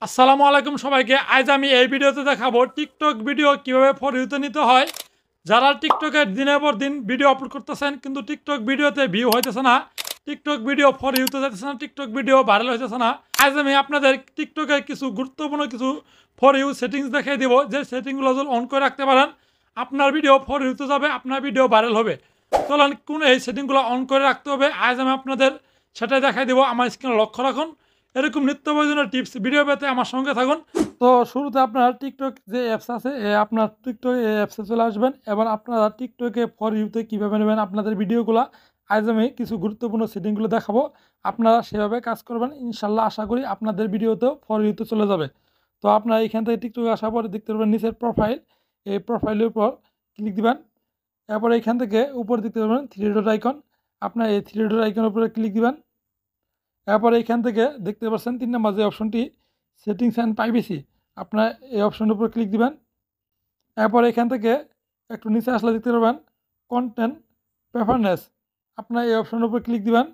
আসসালামু আলাইকুম সবাইকে। আজ আমি এই ভিডিওতে দেখাবো টিকটক ভিডিও কিভাবে ফর ইউতে নিতে হয়। যারা টিকটকে দিনের পর দিন ভিডিও আপলোড করতেছেন কিন্তু টিকটক ভিডিওতে ভিউ হইতেছে না, টিকটক ভিডিও ফর ইউতে যাইতেছে না, টিকটক ভিডিও ভাইরাল হইতেছে না। আজ আমি আপনাদের টিকটকের কিছু গুরুত্বপূর্ণ কিছু ফর ইউ সেটিংস দেখিয়ে দিব, যে সেটিংগুলো যদি অন করে রাখতে পারেন আপনার ভিডিও ফর ইউতে যাবে, আপনার ভিডিও ভাইরাল হবে। চলেন কোন এই সেটিংগুলো অন করে রাখতে হবে আজ আমি আপনাদের সেটাই দেখাই দেবো। আমার স্ক্রিনে লক্ষ্য রাখুন। এরকম নিত্য প্রয়োজনীয় টিপস ভিডিও পেতে আমার সঙ্গে থাকুন। তো শুরুতে আপনার টিকটক যে অ্যাপস আছে আপনার টিকটক এই অ্যাপসে চলে আসবেন। এবার আপনারা টিকটকে ফর ইউতে কীভাবে নেবেন আপনাদের ভিডিওগুলো আজ আমি কিছু গুরুত্বপূর্ণ সেটিংগুলো দেখাবো। আপনারা সেভাবে কাজ করবেন, ইনশাল্লাহ আশা করি আপনাদের ভিডিওতেও ফর ইউতে চলে যাবে। তো আপনারা এখান থেকে টিকটকে আসার পরে দেখতে পারবেন নিচের প্রোফাইল, এই প্রোফাইলের উপর ক্লিক দিবেন। এরপর এখান থেকে উপর দেখতে পারবেন থ্রি ডট আইকন, আপনার এই থ্রি ডট আইকনের উপরে ক্লিক দিবেন। এরপর এইখান থেকে দেখতে পাচ্ছেন 3 নম্বর যে অপশনটি সেটিংস অ্যান্ড প্রাইভেসি, আপনার এই অপশনের উপর ক্লিক দিবেন। এরপর এখান থেকে একটু নিচে আসলে দেখতে পারবেন কন্টেন্ট প্রেফারেন্স, আপনার এই অপশনের উপর ক্লিক দিবেন।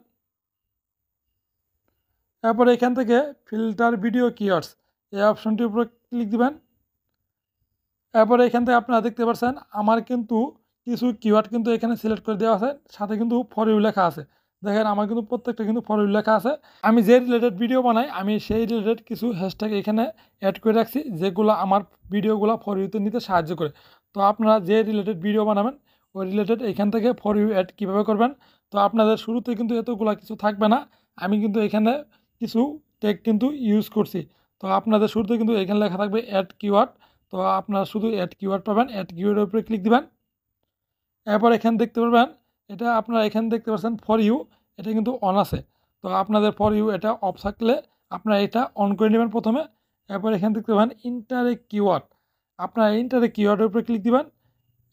এরপর এখান থেকে ফিল্টার ভিডিও কিওয়ার্ডস, এই অপশনটির উপর ক্লিক দিবেন। এরপর এখান থেকে আপনারা দেখতে পাচ্ছেন আমার কিন্তু কিছু কিওয়ার্ড কিন্তু এখানে সিলেক্ট করে দেওয়া আছে, সাথে কিন্তু ফর ইউ লেখা আছে। দেখেন আমার কিন্তু প্রত্যেকটা কিন্তু ফর ইউ লেখা আছে। আমি যে রিলেটেড ভিডিও বানাই আমি সেই রিলেটেড কিছু হ্যাশট্যাগ এখানে অ্যাড করে রাখছি, যেগুলো আমার ভিডিওগুলো ফর ইউতে নিতে সাহায্য করে। তো আপনারা যে রিলেটেড ভিডিও বানাবেন ওই রিলেটেড এখান থেকে ফর ইউ অ্যাড কীভাবে করবেন। তো আপনাদের শুরুতে কিন্তু এতগুলো কিছু থাকবে না, আমি কিন্তু এখানে কিছু ট্যাগ কিন্তু ইউজ করছি। তো আপনাদের শুরুতে কিন্তু এখানে লেখা থাকবে অ্যাড কিওয়ার্ড। তো আপনারা শুধু অ্যাড কিওয়ার্ড পাবেন, অ্যাড কিওয়ার্ডের উপরে ক্লিক দিবেন। এরপর এখানে দেখতে পারবেন এটা আপনারা এখানে দেখতে পাচ্ছেন ফর ইউ, এটা কিন্তু অন আছে। তো আপনাদের ফর ইউ এটা অফ থাকলে আপনারা এটা অন করে নেবেন প্রথমে। এরপর এখানে দেখতে পাবেন ইন্টারে কিওয়ার্ড, আপনারা ইন্টারে কিওয়ার্ডের উপরে ক্লিক দিবেন।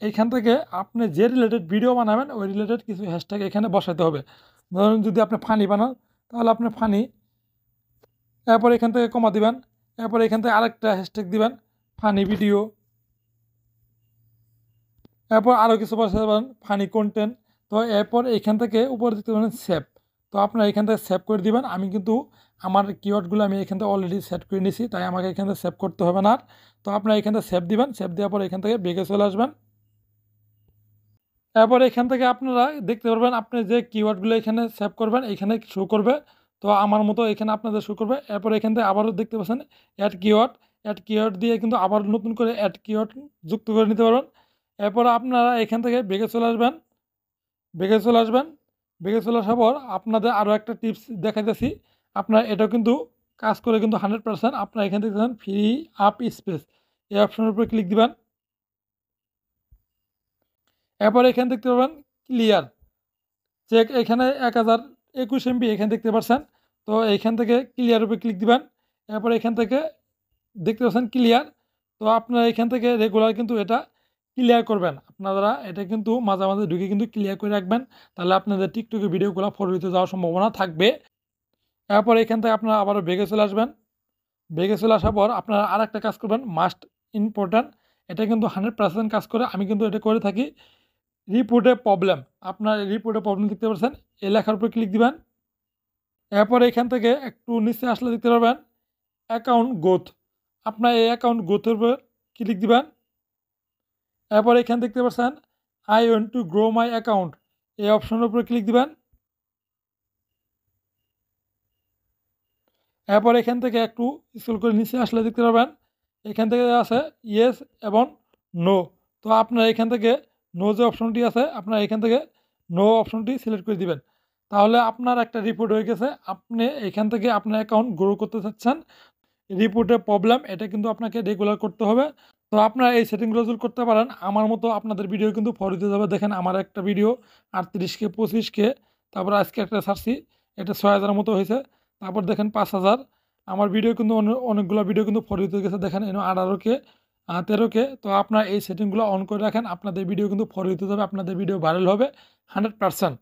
এইখান থেকে আপনি যে রিলেটেড ভিডিও বানাবেন ওই রিলেটেড কিছু হ্যাশট্যাগ এখানে বসাতে হবে। ধরুন যদি আপনি ফানি বানান তাহলে আপনি ফানি, এরপর এখান থেকে কমা দিবেন। এরপর এখান থেকে আরেকটা হ্যাশট্যাগ দিবেন ফানি ভিডিও। এরপর আরও কিছু বসাতে পারেন ফানি কন্টেন্ট। তো এরপর এইখান থেকে উপরে দিতে পারেন সেভ। তো আপনারা এখান থেকে সেভ করে দিবেন। আমি কিন্তু আমার কিওয়ার্ডগুলো আমি এখান থেকে অলরেডি সেট করে নিয়েছি, তাই আমাকে এখান থেকে সেভ করতে হবে না আর। তো আপনারা এখান থেকে সেভ দিবেন, সেভ দেওয়ার পর এখান থেকে বেগে চলে আসবেন। এরপর এখান থেকে আপনারা দেখতে পারবেন আপনি যে কিওয়ার্ডগুলো এখানে সেভ করবেন এখানে শো করবে। তো আমার মতো এখানে আপনাদের শো করবে। এরপর এখান থেকে আবারও দেখতে পাচ্ছেন অ্যাড কিওয়ার্ড, অ্যাড কিওয়ার্ড দিয়ে কিন্তু আবার নতুন করে অ্যাড কিওয়ার্ড যুক্ত করে নিতে পারবেন। এরপর আপনারা এখান থেকে বেগে চলে আসবেন, বেগে চলে আসবেন। বেগে চলে আসার পর আপনাদের আরও একটা টিপস দেখাইতেছি। আপনার এটাও কিন্তু কাজ করে কিন্তু 100%। আপনারা এখান থেকে ফ্রি আপ স্পেস, এই অপশনের উপরে ক্লিক দিবেন। এরপর এখানে দেখতে পাবেন ক্লিয়ার চেক, এখানে 1021 MB এখানে দেখতে পাচ্ছেন। তো এইখান থেকে ক্লিয়ার উপরে ক্লিক দিবেন। এরপর এখান থেকে দেখতে পাচ্ছেন ক্লিয়ার। তো আপনারা এখান থেকে রেগুলার কিন্তু এটা ক্লিয়ার করবেন। আপনারা এটা কিন্তু মাঝে মাঝে ঢুকে কিন্তু ক্লিয়ার করে রাখবেন, তাহলে আপনাদের টিকটকের ভিডিওগুলো ফর ইউতে যাওয়ার সম্ভাবনা থাকবে। এরপর এখান থেকে আপনারা আবারও বেগে চলে আসবেন। বেগে চলে আসার পর আপনারা আর একটা কাজ করবেন মাস্ট ইম্পর্ট্যান্ট, এটা কিন্তু 100% কাজ করে, আমি কিন্তু এটা করে থাকি। রিপোর্টে প্রবলেম, আপনার রিপোর্টে প্রবলেম দেখতে পাচ্ছেন, এই লেখার উপর ক্লিক দিবেন। এরপর এখান থেকে একটু নিচে আসলে দেখতে পারবেন অ্যাকাউন্ট গ্রোথ, আপনার এই অ্যাকাউন্ট গ্রোথের উপর ক্লিক দিবেন। এরপর এখানে দেখতে পাচ্ছেন I want to grow my account, এই অপশনের উপরে ক্লিক দিবেন। এরপর এখান থেকে একটু স্ক্রল করে নিচে আসলে দেখতে পারবেন এখান থেকে আছে ইয়েস এবং নো। তো আপনার এখান থেকে নো যে অপশনটি আছে আপনার এখান থেকে নো অপশনটি সিলেক্ট করে দিবেন। তাহলে আপনার একটা রিপোর্ট হয়ে গেছে, আপনি এখান থেকে আপনার অ্যাকাউন্ট গ্রো করতে চাচ্ছেন। রিপোর্টের প্রবলেম এটা কিন্তু আপনাকে রেগুলার করতে হবে। তো আপনারা এই সেটিংগুলো যদি করতে পারেন আমার মতো আপনাদের ভিডিও কিন্তু ফর দিতে যাবে। দেখেন আমার একটা ভিডিও 38K 25K, তারপর আজকে একটা ছাড়ছি এটা 6000 মতো হয়েছে, তারপর দেখেন 5000। আমার ভিডিও কিন্তু অনেকগুলো ভিডিও কিন্তু ফর দিতে গেছে, দেখেন 18K 13K। তো আপনারা এই সেটিংগুলো অন করে রাখেন, আপনাদের ভিডিও কিন্তু ফর দিতে যাবে, আপনাদের ভিডিও ভাইরাল হবে 100%।